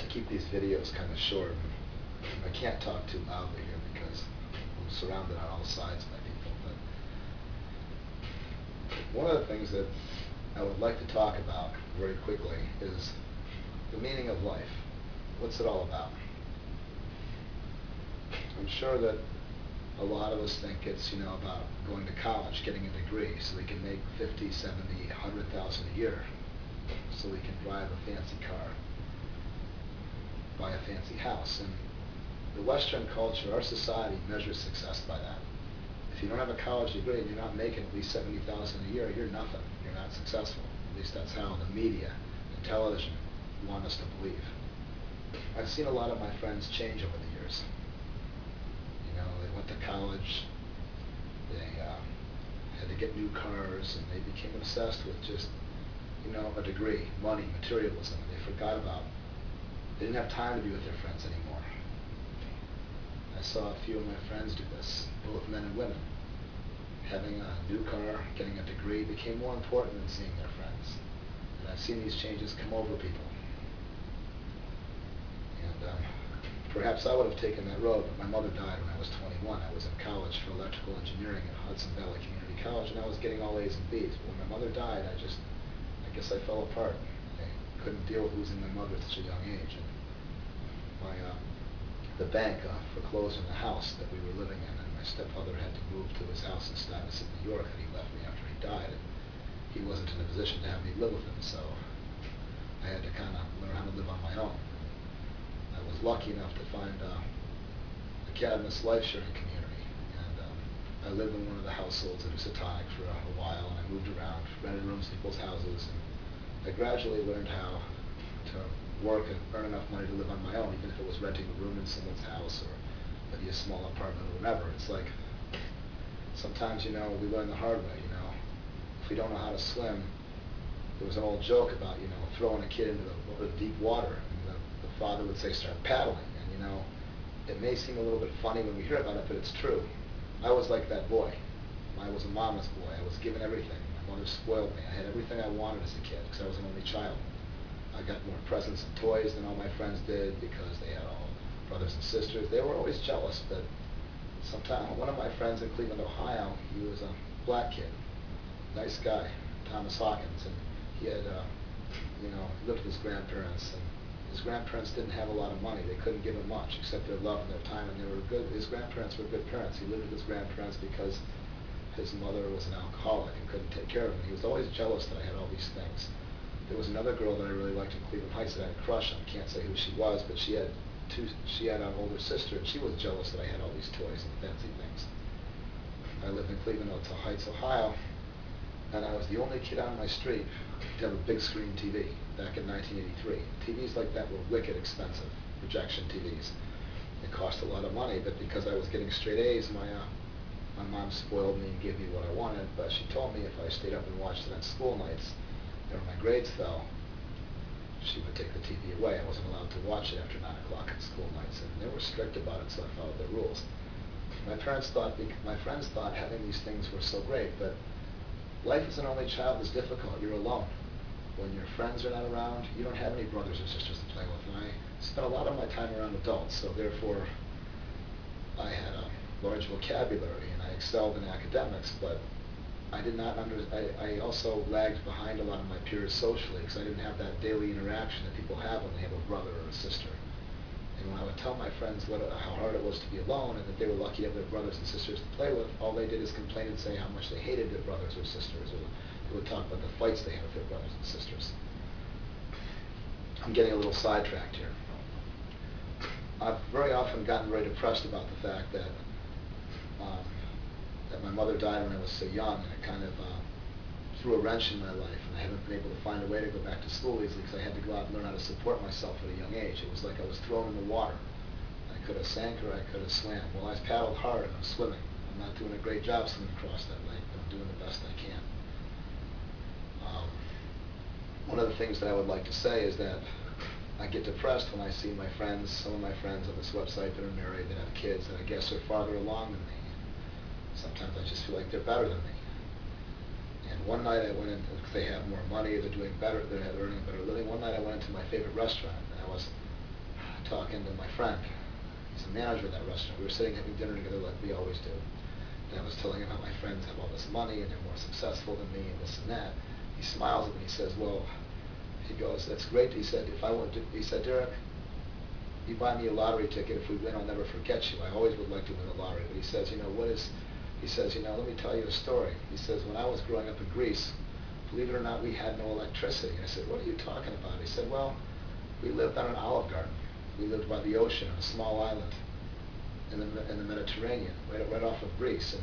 to keep these videos kind of short. I can't talk too loudly here because I'm surrounded on all sides by people. But one of the things that I would like to talk about very quickly is the meaning of life. What's it all about? I'm sure that a lot of us think it's, about going to college, getting a degree so we can make 50, 70, 100,000 a year, so we can drive a fancy car, buy a fancy house. And the Western culture, our society measures success by that. If you don't have a college degree and you're not making at least 70,000 a year, you're nothing. You're not successful. At least that's how the media and television want us to believe. I've seen a lot of my friends change over the years. They went to college, they had to get new cars, and they became obsessed with just, a degree, money, materialism. They forgot about, they didn't have time to be with their friends anymore. I saw a few of my friends do this, both men and women. Having a new car, getting a degree became more important than seeing their friends. And I've seen these changes come over people. And perhaps I would have taken that road, but my mother died when I was 21. I was in college for electrical engineering at Hudson Valley Community College, and I was getting all A's and B's. But when my mother died, I guess I fell apart. I couldn't deal with losing my mother at such a young age. And the bank foreclosed on the house that we were living in, and my stepfather had to move to his house in Stuyvesant, New York, that he left me after he died. And he wasn't in a position to have me live with him, so I had to kind of learn how to live on my own. I was lucky enough to find a Cadmus life-sharing community, and I lived in one of the households at Usatonic for a while, and I moved around, rented rooms in people's houses, and I gradually learned how to work and earn enough money to live on my own, even if it was renting a room in someone's house or maybe a small apartment or whatever. It's like sometimes, we learn the hard way. If we don't know how to swim, there was an old joke about, throwing a kid into the deep water, and the father would say, start paddling. And, it may seem a little bit funny when we hear about it, but it's true. I was like that boy. I was a mama's boy. I was given everything. My mother spoiled me. I had everything I wanted as a kid because I was an only child. I got more presents and toys than all my friends did because they had all brothers and sisters. They were always jealous, but sometimes one of my friends in Cleveland, Ohio, he was a black kid, nice guy, Thomas Hawkins, and he had, lived with his grandparents, and his grandparents didn't have a lot of money. They couldn't give him much except their love and their time, and they were good. His grandparents were good parents. He lived with his grandparents because his mother was an alcoholic and couldn't take care of him. He was always jealous that I had all these things. There was another girl that I really liked in Cleveland Heights that I had a crush on. I can't say who she was, but she had an older sister, and she was jealous that I had all these toys and fancy things. I lived in Cleveland Heights, Ohio, and I was the only kid on my street to have a big screen TV back in 1983. TVs like that were wicked expensive, projection TVs. It cost a lot of money, but because I was getting straight A's, my mom spoiled me and gave me what I wanted, but she told me if I stayed up and watched it on school nights, when my grades fell, she would take the TV away. I wasn't allowed to watch it after 9 o'clock on school nights, and they were strict about it, so I followed their rules. My friends thought having these things were so great, but life as an only child is difficult. You're alone. When your friends are not around, you don't have any brothers or sisters to play with. And I spent a lot of my time around adults, so therefore I had a large vocabulary and I excelled in academics, but I also lagged behind a lot of my peers socially because I didn't have that daily interaction that people have when they have a brother or a sister. And when I would tell my friends how hard it was to be alone and that they were lucky to have their brothers and sisters to play with, all they did is complain and say how much they hated their brothers or sisters, or they would talk about the fights they had with their brothers and sisters. I'm getting a little sidetracked here. I've very often gotten very depressed about the fact that my mother died when I was so young, and it kind of threw a wrench in my life, and I haven't been able to find a way to go back to school easily because I had to go out and learn how to support myself at a young age. It was like I was thrown in the water. I could have sank or I could have swam. Well, I've paddled hard and I'm swimming. I'm not doing a great job swimming across that lake, but I'm doing the best I can. One of the things that I would like to say is that I get depressed when I see my friends, some of my friends on this website that are married, that have kids, that I guess are farther along than me. Sometimes I just feel like they're better than me. And one night I went in, because they have more money, they're doing better, they're earning a better living. One night I went into my favorite restaurant, and talking to my friend. He's the manager of that restaurant. We were sitting having dinner together like we always do. And I was telling him how my friends have all this money and they're more successful than me and this and that. He smiles at me. He says, well, he goes, that's great. He said, if I want to, he said, Derek, you buy me a lottery ticket. If we win, I'll never forget you. I always would like to win the lottery. But he says, he says, let me tell you a story. He says, when I was growing up in Greece, believe it or not, we had no electricity. I said, what are you talking about? He said, well, we lived on an olive garden. We lived by the ocean on a small island in the Mediterranean, right off of Greece. And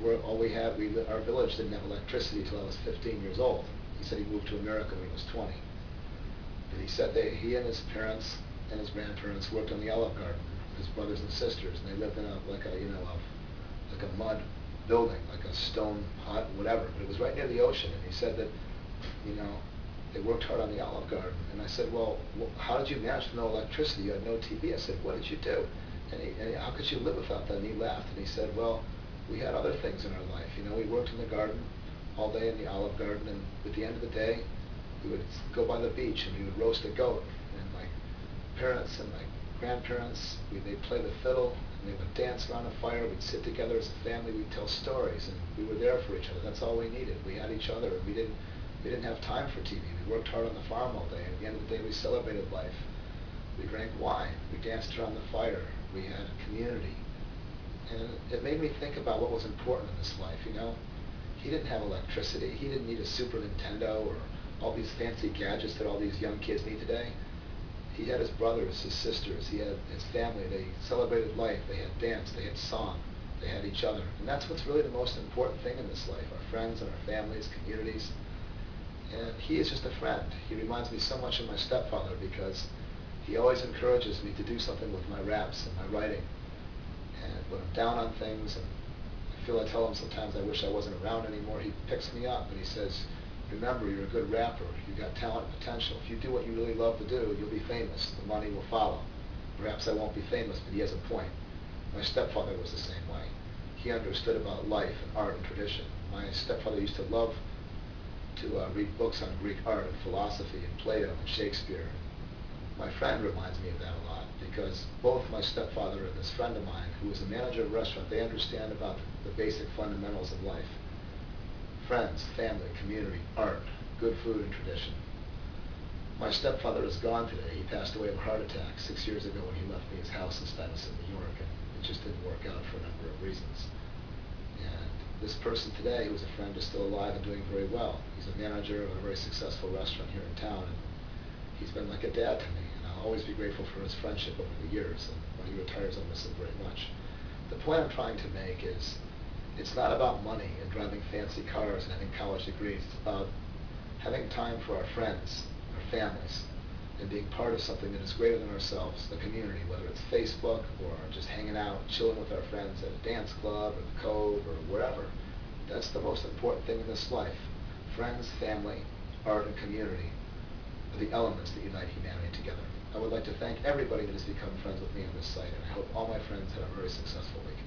our village didn't have electricity until I was 15 years old. He said he moved to America when he was 20. But he said he and his parents and his grandparents worked on the olive garden with his brothers and sisters, and they lived in like a mud building, like a stone hut, whatever. But it was right near the ocean, and he said that, they worked hard on the olive garden. And I said, well, how did you manage to no electricity? You had no TV. I said, what did you do? And how could you live without that? And he laughed, and he said, well, we had other things in our life. We worked in the garden all day in the olive garden, and at the end of the day, we would go by the beach and we would roast a goat. And my parents and my grandparents, they'd play the fiddle, and they would dance around a fire. We'd sit together as a family. We'd tell stories, and we were there for each other. That's all we needed. We had each other, and we didn't have time for TV. We worked hard on the farm all day, and at the end of the day, we celebrated life. We drank wine. We danced around the fire. We had community. And it made me think about what was important in this life. He didn't have electricity. He didn't need a Super Nintendo or all these fancy gadgets that all these young kids need today. He had his brothers, his sisters, he had his family. They celebrated life. They had dance, they had song, they had each other. And that's what's really the most important thing in this life, our friends and our families, communities. And he is just a friend. He reminds me so much of my stepfather because he always encourages me to do something with my raps and my writing. And when I'm down on things and I tell him sometimes I wish I wasn't around anymore, he picks me up and he says, remember, you're a good rapper. You've got talent and potential. If you do what you really love to do, you'll be famous. The money will follow. Perhaps I won't be famous, but he has a point. My stepfather was the same way. He understood about life and art and tradition. My stepfather used to love to read books on Greek art and philosophy and Plato and Shakespeare. My friend reminds me of that a lot because both my stepfather and this friend of mine, who is a manager of a restaurant, they understand about the basic fundamentals of life. Friends, family, community, art, good food, and tradition. My stepfather is gone today. He passed away of a heart attack 6 years ago when he left me his house in Stuyvesant, New York, and it just didn't work out for a number of reasons. And this person today, who's a friend, is still alive and doing very well. He's a manager of a very successful restaurant here in town, and he's been like a dad to me, and I'll always be grateful for his friendship over the years, and when he retires, I'll miss him very much. The point I'm trying to make is, it's not about money and driving fancy cars and having college degrees. It's about having time for our friends, our families, and being part of something that is greater than ourselves, the community, whether it's Facebook or just hanging out, chilling with our friends at a dance club or the Cove or wherever. That's the most important thing in this life. Friends, family, art, and community are the elements that unite humanity together. I would like to thank everybody that has become friends with me on this site, and I hope all my friends have a very successful week.